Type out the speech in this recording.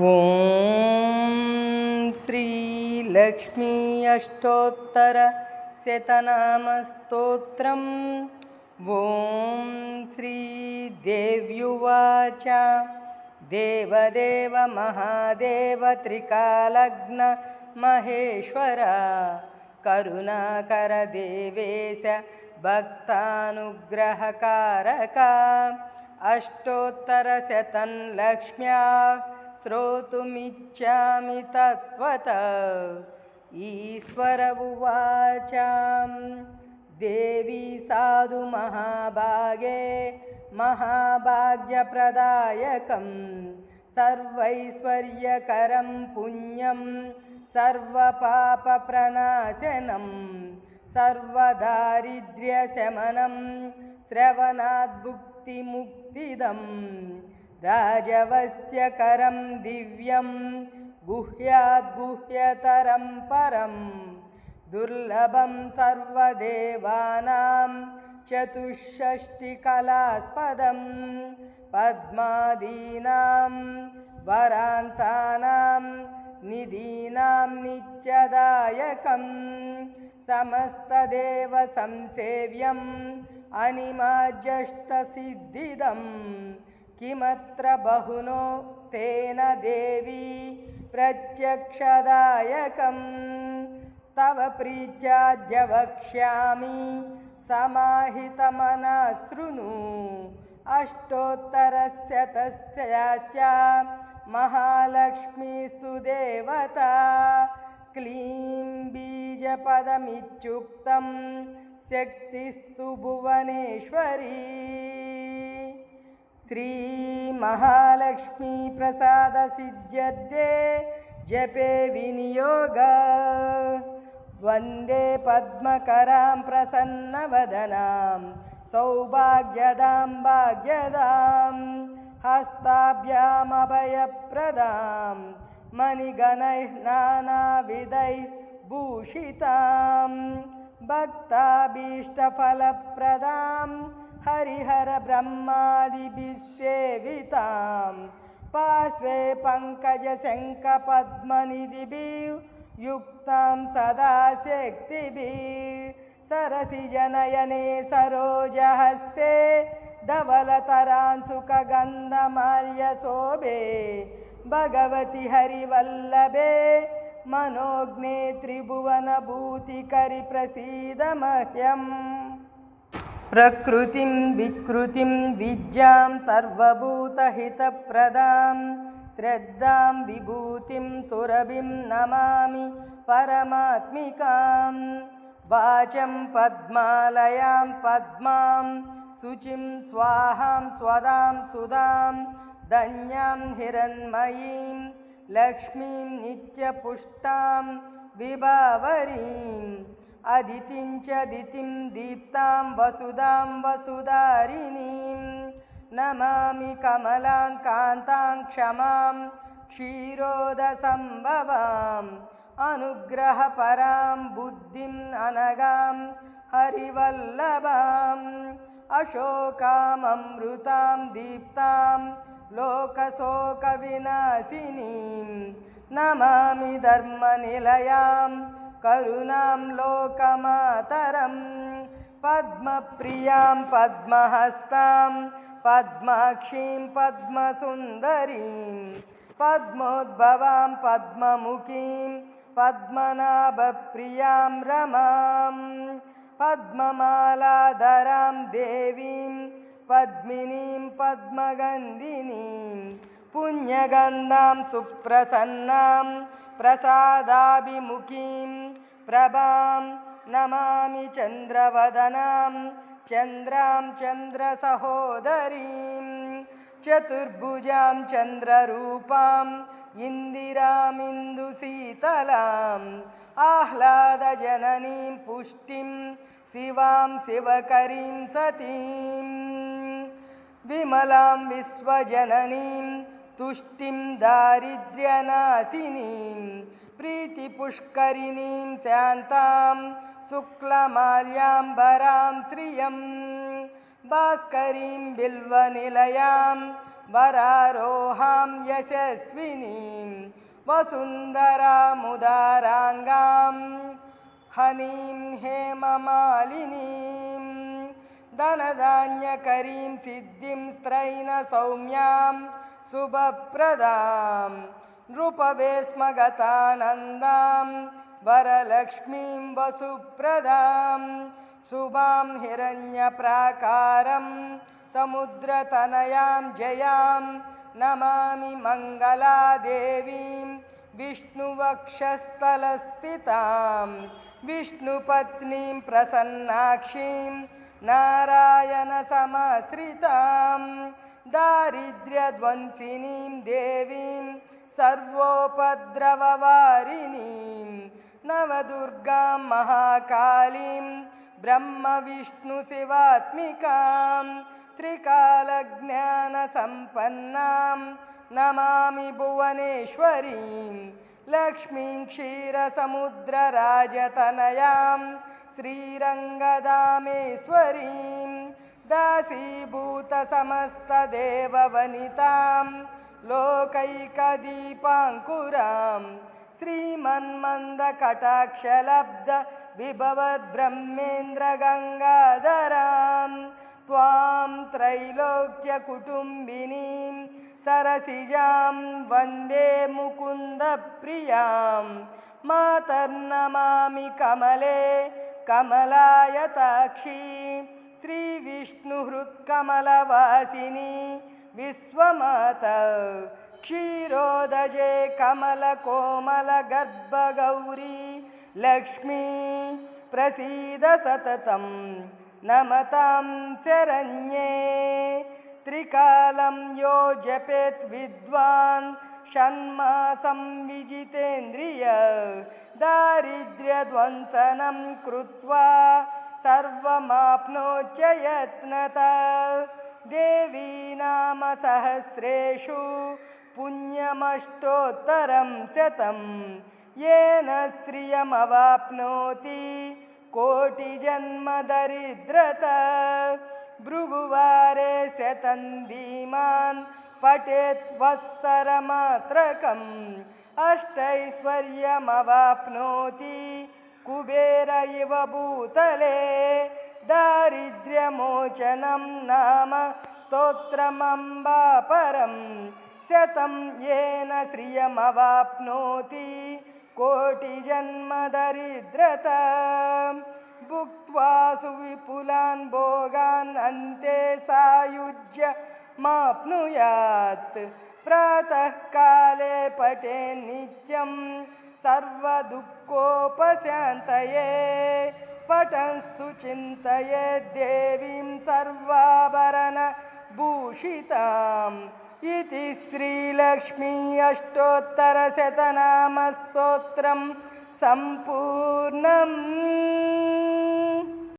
ಓಂ ಶ್ರೀ ಲಕ್ಷ್ಮೀ ಅಷ್ಟೋತ್ತರ ಶತನಾಮ ಸ್ತೋತ್ರಂ. ಓಂ ಶ್ರೀ ದೇವ್ಯುವಾಚ. ದೇವದೇವ ಮಹಾದೇವ ತ್ರಿಕಾಲಗ್ನ ಮಹೇಶ್ವರ ಕರುಣಾಕರ ದೇವೇಶ ಭಕ್ತಾನುಗ್ರಹಕಾರಕ ಅಷ್ಟೋತ್ತರ ಶತನ್ ಲಕ್ಷ್ಮ್ಯಾ ಶ್ರೋತುಮಿಚ್ಛಾಮಿ ತತ್ವತಃ. ಈಶ್ವರ ಉವಾಚ. ದೇವಿ ಸಾಧು ಮಹಾಭಾಗೆ ಮಹಾಭಾಗ್ಯಪ್ರದಾಯಕಂ ಸರ್ವೈಶ್ವರ್ಯಕರಂ ಪುಣ್ಯಂ ಸರ್ವಪಾಪಪ್ರಣಾಶನಂ ಸರ್ವದಾರಿದ್ರ್ಯಶಮನಂ ಶ್ರವಣಾದ್ಭುಕ್ತಿಮುಕ್ತಿದಂ ರಾಜವಸ್ಯಕರಂ ದಿವ್ಯಂ ಗುಹ್ಯಾದ್ಗುಹ್ಯತರಂ ಪರಂ ದುರ್ಲಭಂ ಸರ್ವದೇವಾನಾಂ ಚತುಷ್ಷಷ್ಟಿಕಲಾಸ್ಪದಂ ಪದ್ಮಾದೀನಾಂ ವರಾಂತಾನಾಂ ನಿಧೀನಾಂ ನಿತ್ಯದಾಯಕಂ ಸಮಸ್ತದೇವ ಸಂಸೇವ್ಯಂ ಅನಿಮಾಜಷ್ಟಸಿದ್ಧಿದಂ ಕಿಮತ್ರ ಬಹುನೋ ತೇನ ದೇವಿ ಪ್ರತ್ಯಕ್ಷದಾಯಕಂ ತವ ಪ್ರೀತ್ಯಾದ್ಯ ವಕ್ಷ್ಯಾಮಿ ಸಮಾಹಿತಮನಃ ಶೃಣು ಅಷ್ಟೋತ್ತರಶತಸ್ಯ ಮಹಾಲಕ್ಷ್ಮೀಸ್ತು ದೇವತಾ ಕ್ಲೀಂ ಬೀಜಪದಮಿತ್ಯುಕ್ತಂ ಶಕ್ತಿಸ್ತು ಭುವನೇಶ್ವರಿ. ಶ್ರೀ ಮಹಾಲಕ್ಷ್ಮೀ ಪ್ರಸಾದ ಸಿದ್ಧ್ಯದ್ದೇ ಜಪೆ ವಿನಿಯೋಗ. ವಂದೇ ಪದ್ಮಕರಾಂ ಪ್ರಸನ್ನವದನಾಂ ಸೌಭಾಗ್ಯದಾಂ ಭಾಗ್ಯದಾಂ ಹಸ್ತಾಭ್ಯಾಮಭಯಪ್ರದಾಂ ಮಣಿಗಣೈಃ ನಾನಾವಿಧೈಃ ಭೂಷಿತಾಂ ಭಕ್ತಾಭೀಷ್ಟಫಲಪ್ರದಾಂ ಹರಿಹರ ಬ್ರಹ್ಮಾದಿಭಿಃ ಸೇವಿತಾಂ ಪಾರ್ಶ್ವೇ ಪಂಕಜಶಂಖಪದ್ಮನಿಧಿಭಿಃ ಯುಕ್ತಾಂ ಸದಾ ಶಕ್ತಿಭಿಃ ಸರಸಿಜನಯನೆ ಸರೋಜಹಸ್ತೆ ಧವಲತರಾಂ ಸುಖಗಂಧಮಾಲ್ಯಶೋಭೆ ಭಗವತಿ ಹರಿವಲ್ಲಭೆ ಮನೋಜ್ಞೆ ತ್ರಿಭುವನಭೂತಿಕರಿ ಪ್ರಸೀದ ಮಹ್ಯಂ. ಪ್ರಕೃತಿಂ ವಿಕೃತಿಂ ವಿದ್ಯಾಂ ಸರ್ವಭೂತಹಿತಪ್ರದಾಂ ಶ್ರದ್ಧಾಂ ವಿಭೂತಿಂ ಸುರಭಿಂ ನಮಾಮಿ ಪರಮಾತ್ಮಿಕಾಂ. ವಾಚಂ ಪದ್ಮಾಲಯಾಂ ಪದ್ಮಾಂ ಶುಚಿಂ ಸ್ವಾಹಾಂ ಸ್ವದಾಂ ಸುಧಾಂ ಧನ್ಯಾಂ ಹಿರಣ್ಮಯೀಂ ಲಕ್ಷ್ಮೀಂ ನಿತ್ಯಪುಷ್ಟಾಂ ವಿಭಾವರೀಂ ಅದಿತಿಂಚ ದಿತಿಂ ದೀಪ್ತಾಂ ವಸುಧಾಂ ವಸುಧಾರಿಣೀಂ ನಮಾಮಿ ಕಮಲಾಂ ಕಾಂತಾಂ ಕ್ಷಮಾಂ ಕ್ಷೀರೋದಸಂಭವಾಂ ಅನುಗ್ರಹ ಪರಾಂ ಬುದ್ಧಿಂ ಅನಗಾಂ ಹರಿವಲ್ಲಭಾಂ ಅಶೋಕಾಂ ಅಮೃತಾಂ ದೀಪ್ತಾಂ ಲೋಕಶೋಕ ವಿನಾಶಿನೀಂ ನಮಾಮಿ ಧರ್ಮನಿಲಯಾಂ ಕರುಣಾಂ ಲೋಕಮಾತರಂ ಪದ್ಮಪ್ರಿಯಾಂ ಪದ್ಮಹಸ್ತಾಂ ಪದ್ಮಾಕ್ಷೀಂ ಪದ್ಮಸುಂದರೀಂ ಪದ್ಮೋದ್ಭವಾಂ ಪದ್ಮಮುಖೀಂ ಪದ್ಮನಾಭಪ್ರಿಯಾಂ ರಮಾಂ ಪದ್ಮಮಾಲಾಧರಾಂ ದೇವೀಂ ಪದ್ಮಿನೀಂ ಪದ್ಮಗಂಧಿನೀಂ ಪುಣ್ಯಗಂಧಾಂ ಸುಪ್ರಸನ್ನಾಂ ಪ್ರಸಾದಾಭಿಮುಖೀಂ ಪ್ರಭಾಂ ನಮಾಮಿ ಚಂದ್ರವದನಾಂ ಚಂದ್ರಾಂ ಚಂದ್ರಸಹೋದರೀಂ ಚತುರ್ಭುಜಾಂ ಚಂದ್ರರೂಪಾಂ ಇಂದಿರಾಮಿಂದುಶೀತಲಾಂ ಆಹ್ಲಾದಜನನೀಂ ಪುಷ್ಟಿಂ ಶಿವಾಂ ಶಿವಕರೀಂ ಸತೀಂ ವಿಮಲಾಂ ವಿಶ್ವಜನನೀಂ ತುಷ್ಟಿಂ ದಾರಿದ್ರ್ಯನಾಶಿನೀಂ ಪ್ರೀತಿಪುಷ್ಕರಿಣೀಂ ಶಾಂತಾಂ ಶುಕ್ಲಮಾಲ್ಯಾಂಬರಾಂ ಶ್ರಿಯಂ ಭಾಸ್ಕರೀಂ ಬಿಲ್ವನಿಲಯಾಂ वरारोहां यशस्विनीं वसुन्धरामुदाराङ्गां हनीं हेममालिनीं धनधान्यकरीं सिद्धिं स्त्रैणसौम्यां शुभप्रदां नृपवेश्मगतानन्दां वरलक्ष्मीं वसुप्रदां शुभां हिरण्यप्राकारं समुद्रतनयां जयां नमामि मङ्गलादेवीं विष्णुवक्षस्थलस्थितां विष्णुपत्नीं प्रसन्नाक्षीं नारायणसमाश्रितां दारिद्र्यध्वंसिनीं देवीं सर्वोपद्रववारिणीं नवदुर्गां महाकालीं ब्रह्मविष्णुशिवात्मिकां त्रिकालज्ञानसम्पन्नां नमामि भुवनेश्वरीं लक्ष्मीं क्षीरसमुद्रराजतनयां श्रीरङ्गधामेश्वरीं दासीभूतसमस्तदेववनितां लोकैकदीपाङ्कुरां श्रीमन्मन्दकटाक्षलब्ध विभवद्ब्रह्मेन्द्रगङ्गाधरां त्वां त्रैलोक्यकुटुम्बिनीं सरसिजां वन्दे मुकुन्दप्रियां मातर्नमामि कमले कमलायताक्षी श्रीविष्णुहृत्कमलवासिनी विश्वमाता क्षीरोदजे कमलकोमलगर्भगौरी लक्ष्मी प्रसीद सततं नमतां शरण्ये त्रिकालं यो जपेत् विद्वान् षण्मासं विजितेन्द्रिय दारिद्र्यध्वंसनं कृत्वा सर्वमाप्नोच्च यत्नतः देवी नाम सहस्रेषु पुण्यमष्टोत्तरं शतं येन श्रियमवाप्नोति कोटिजन्मदरिद्रता भृगुवारे शतं धीमान् पठेत् वत्सरमात्रकम् अष्टैश्वर्यमवाप्नोति कुबेर इव भूतले दारिद्र्यमोचनं नाम स्तोत्रमम्बापरं शतं येन श्रियमवाप्नोति कोटिजन्मदरिद्रता भुक्त्वा सुविपुलान् भोगान् अन्ते सायुज्य माप्नुयात् प्रातःकाले पठे नित्यं सर्वदुःखोपशान्तये पठंस्तु चिन्तयेत् देवीं सर्वाभरणभूषिताम् इति श्रीलक्ष्मी अष्टोत्तरशतनामस्तोत्रं सम्पूर्णम्।